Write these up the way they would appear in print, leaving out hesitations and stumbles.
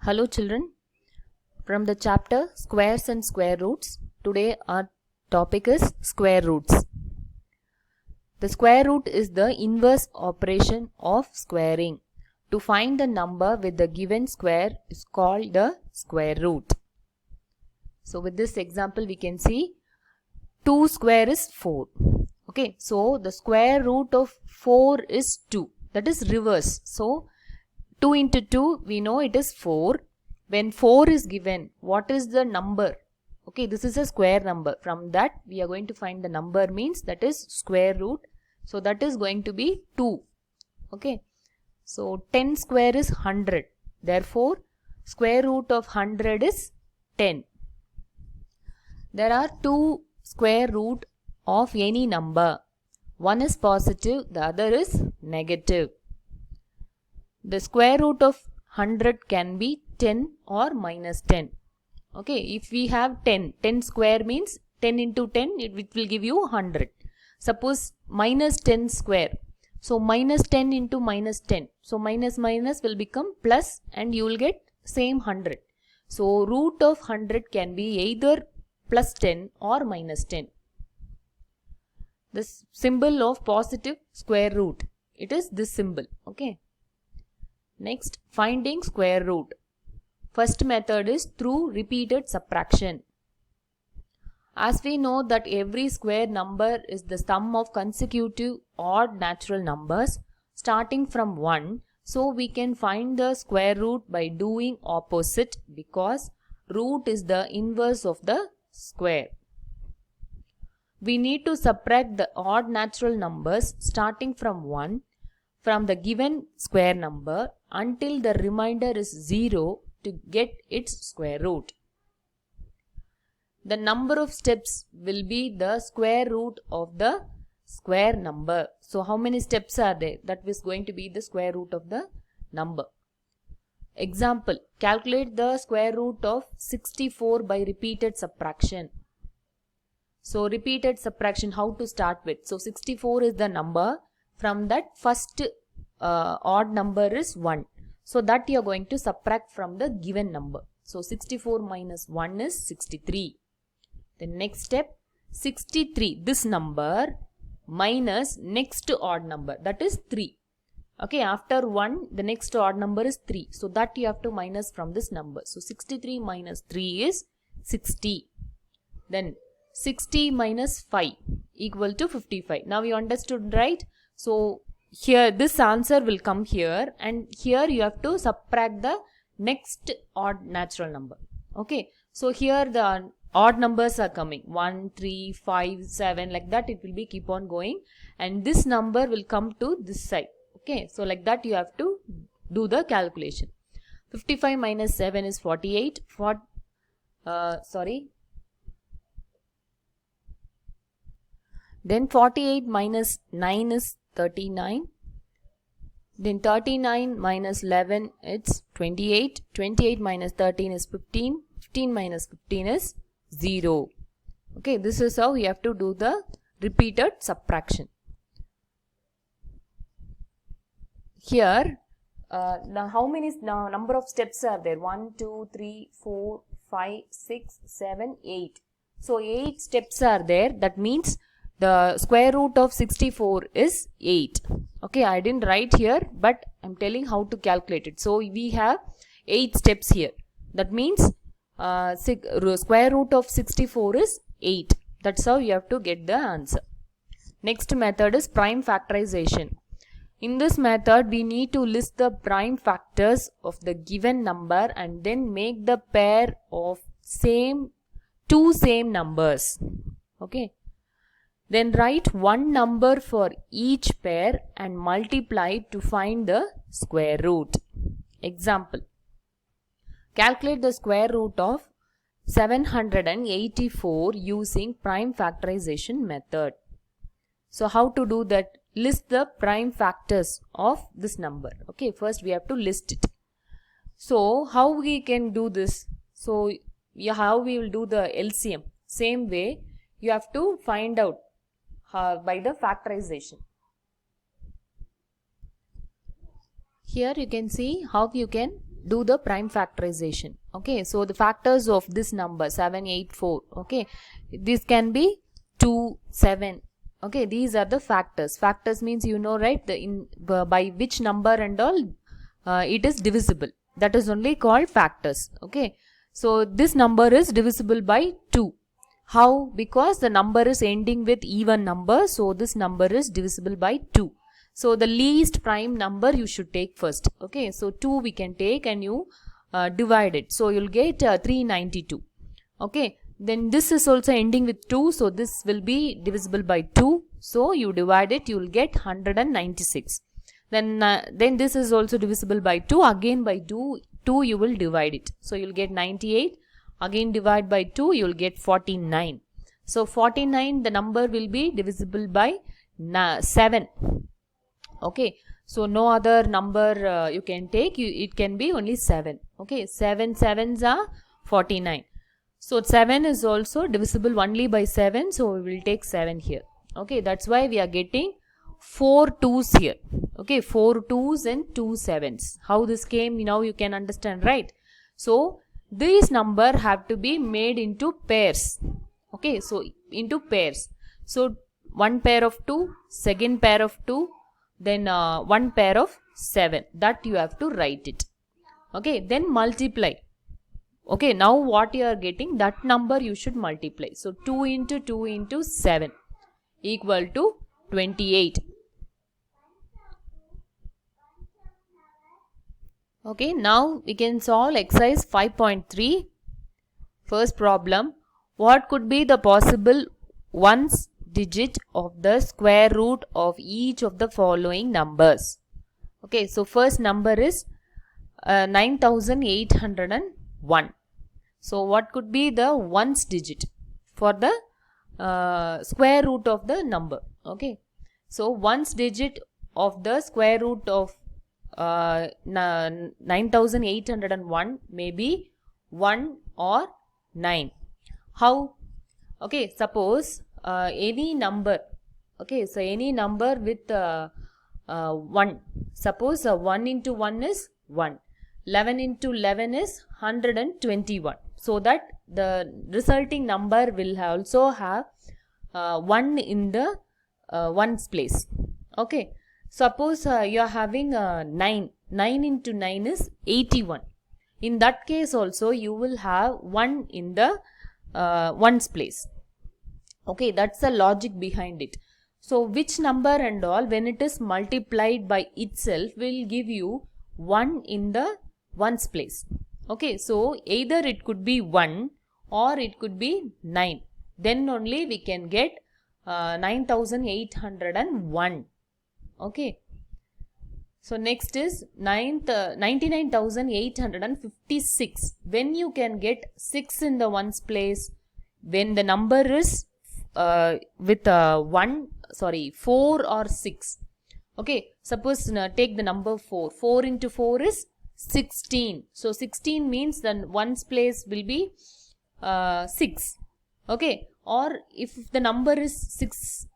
Hello children, from the chapter Squares and Square Roots, today our topic is square roots. The square root is the inverse operation of squaring. To find the number with the given square is called the square root. So with this example we can see 2 square is 4. Okay, so the square root of 4 is 2. That is reverse. So 2 into 2 we know it is 4. When 4 is given, what is the number? Okay, this is a square number. From that we are going to find the number, means that is square root. So that is going to be 2. Okay, so 10 square is 100. Therefore square root of 100 is 10. There are 2 square root of any number. One is positive, the other is negative. The square root of 100 can be 10 or minus 10. Okay, if we have 10 square means 10 into 10, it will give you 100. Suppose minus 10 square. So minus 10 into minus 10. So minus minus will become plus and you will get same 100. So root of 100 can be either plus 10 or minus 10. This symbol of positive square root, it is this symbol. Okay. Next, finding square root. First method is through repeated subtraction. As we know that every square number is the sum of consecutive odd natural numbers starting from 1. So we can find the square root by doing opposite, because root is the inverse of the square. We need to subtract the odd natural numbers starting from 1 from the given square number until the remainder is 0 to get its square root. The number of steps will be the square root of the square number. So how many steps are there? That is going to be the square root of the number. Example, calculate the square root of 64 by repeated subtraction. So repeated subtraction, how to start with? So 64 is the number. From that first odd number is 1. So that you are going to subtract from the given number. So 64 minus 1 is 63. The next step, 63, this number minus next odd number, that is 3. Okay, after 1, the next odd number is 3. So that you have to minus from this number. So 63 minus 3 is 60. Then 60 minus 5 equal to 55. Now you understood, right? So here this answer will come here, and here you have to subtract the next odd natural number. Okay, so here the odd numbers are coming 1, 3, 5, 7, like that it will be keep on going, and this number will come to this side. Okay, so like that you have to do the calculation. 55 minus 7 is 48. Then 48 minus 9 is 39. Then 39 minus 11 it's 28. 28 minus 13 is 15. 15 minus 15 is 0. Okay, this is how you have to do the repeated subtraction. Here, now how many number of steps are there? 1, 2, 3, 4, 5, 6, 7, 8. So 8 steps are there. That means the square root of 64 is 8. Okay, I didn't write here, but I'm telling how to calculate it. So we have 8 steps here. That means square root of 64 is 8. That's how you have to get the answer. Next method is prime factorization. In this method, we need to list the prime factors of the given number and then make the pair of two same numbers. Okay. Then write one number for each pair and multiply to find the square root. Example, calculate the square root of 784 using prime factorization method. So how to do that? List the prime factors of this number. Okay, first we have to list it. So how we can do this? So how we will do the LCM? Same way, you have to find out by the factorization. Here you can see how you can do the prime factorization. Okay, so the factors of this number 784, okay, this can be 2, 7. Okay, these are the factors. Factors means, you know, right, by which number and all it is divisible. That is only called factors. Okay, so this number is divisible by 2. How? Because the number is ending with even number, so this number is divisible by 2. So the least prime number you should take first. Okay, so 2 we can take and you divide it. So you'll get 392. Okay, then this is also ending with 2, so this will be divisible by 2. So you divide it, you will get 196. Then this is also divisible by 2. Again by 2 you will divide it. So you will get 98. Again divide by 2, you will get 49. So 49, the number will be divisible by 7. Okay, so no other number you can take. It can be only 7. Okay, 7 sevens are 49. So 7 is also divisible only by 7. So we will take 7 here. Okay, that's why we are getting 4 2s here. Okay, 4 2s and 2 7s. How this came, now you can understand, right? So these number have to be made into pairs. Okay, so into pairs. So one pair of 2, second pair of 2, then one pair of 7. That you have to write it. Okay, then multiply. Okay, now what you are getting, that number you should multiply. So 2 into 2 into 7 equal to 28. Okay, now we can solve exercise 5.3. First problem, what could be the possible ones digit of the square root of each of the following numbers? Okay, so first number is 9801. So what could be the ones digit for the square root of the number? Okay, so ones digit of the square root of 9801 may be 1 or 9. How? Okay, suppose any number. Okay, so any number with 1. Suppose 1 into 1 is 1. 11 into 11 is 121. So that the resulting number will also have 1 in the ones place. Okay. Suppose you are having 9. 9 into 9 is 81. In that case also you will have 1 in the ones place. Okay, that's the logic behind it. So which number and all, when it is multiplied by itself, will give you 1 in the ones place. Okay, so either it could be 1 or it could be 9. Then only we can get 9801. Okay. So next is 99,856. When you can get 6 in the ones place, when the number is with 4 or 6. Okay, suppose take the number 4. 4 into 4 is 16. So 16 means the ones place will be 6. Okay, or if the number is 6.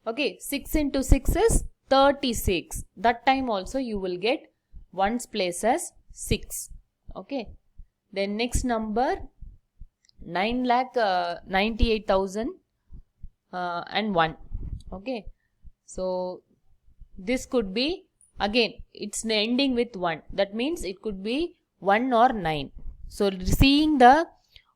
Okay, 6 into 6 is 36. That time also you will get ones place as 6. Okay. Then next number 9,98,000 and 1. Okay. So this could be, again it's ending with 1. That means it could be 1 or 9. So seeing the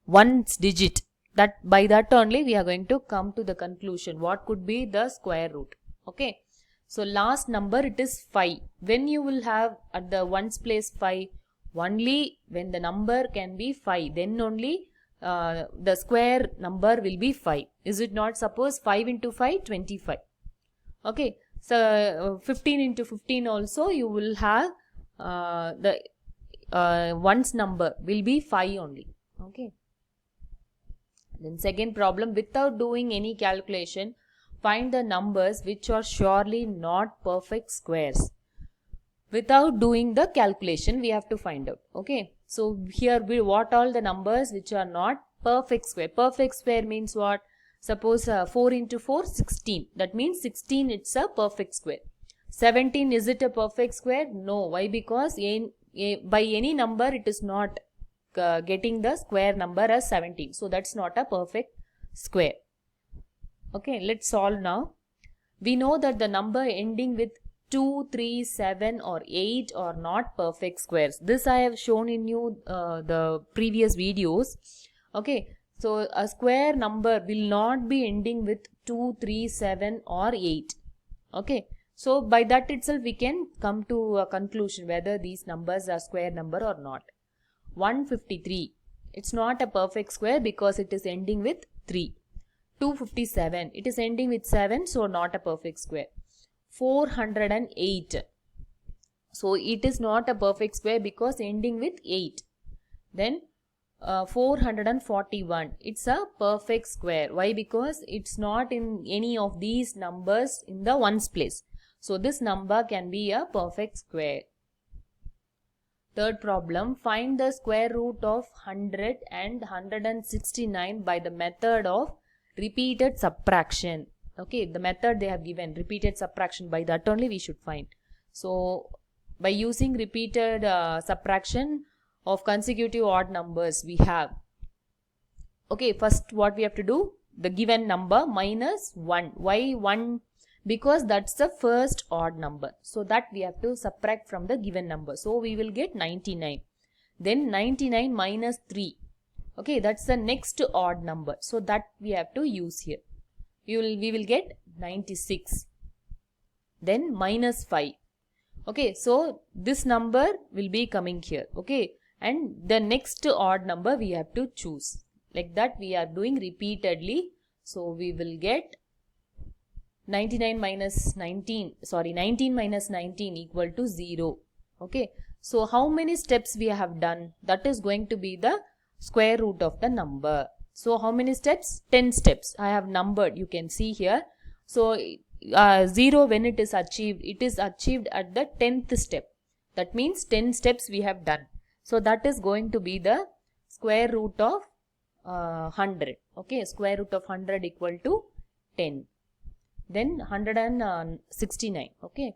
ones digit, that by that only we are going to come to the conclusion what could be the square root. Okay. So last number, it is 5. When you will have at the ones place 5, only when the number can be 5, then only the square number will be 5. Is it not? Suppose 5 into 5, 25. Okay. So 15 into 15 also you will have the ones number will be 5 only. Okay. Then second problem, without doing any calculation, find the numbers which are surely not perfect squares. Without doing the calculation, we have to find out. Okay. So here what all the numbers which are not perfect square. Perfect square means what? Suppose 4 into 4, 16. That means 16 it's a perfect square. 17, is it a perfect square? No. Why? Because by any number it is not getting the square number as 17. So that's not a perfect square. Okay, let's solve now. We know that the number ending with 2, 3, 7 or 8 are not perfect squares. This I have shown in you the previous videos. Okay, so a square number will not be ending with 2, 3, 7 or 8. Okay, so by that itself we can come to a conclusion whether these numbers are square number or not. 153, it's not a perfect square because it is ending with 3. 257, it is ending with 7, so not a perfect square. 408, so it is not a perfect square because ending with 8. Then 441, it's a perfect square. Why? Because it's not in any of these numbers in the ones place. So this number can be a perfect square. Third problem, find the square root of 100 and 169 by the method of repeated subtraction. Okay, the method they have given, repeated subtraction, by that only we should find. So by using repeated subtraction of consecutive odd numbers we have. Okay, first what we have to do, the given number minus 1. Why 1? Because that's the first odd number. So that we have to subtract from the given number. So we will get 99. Then 99 minus 3. Okay, that's the next odd number. So that we have to use here. We will get 96. Then minus 5. Okay, so this number will be coming here. Okay, and the next odd number we have to choose. Like that we are doing repeatedly. So we will get 19 minus 19 equal to 0. Okay, so how many steps we have done? That is going to be the square root of the number. So how many steps? 10 steps I have numbered, you can see here. So 0 when it is achieved at the 10th step. That means 10 steps we have done. So that is going to be the square root of 100. Okay, square root of 100 equal to 10. Then 169. Okay,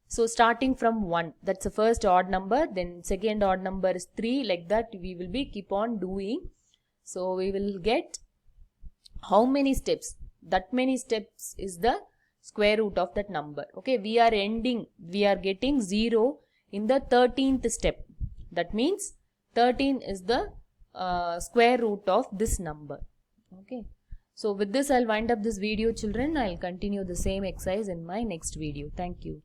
so starting from 1, that's the first odd number. Then second odd number is 3. Like that we will be keep on doing. So we will get how many steps? That many steps is the square root of that number. Okay, we are getting 0 in the 13th step. That means 13 is the square root of this number. Okay. So with this I'll wind up this video, children. I'll continue the same exercise in my next video. Thank you.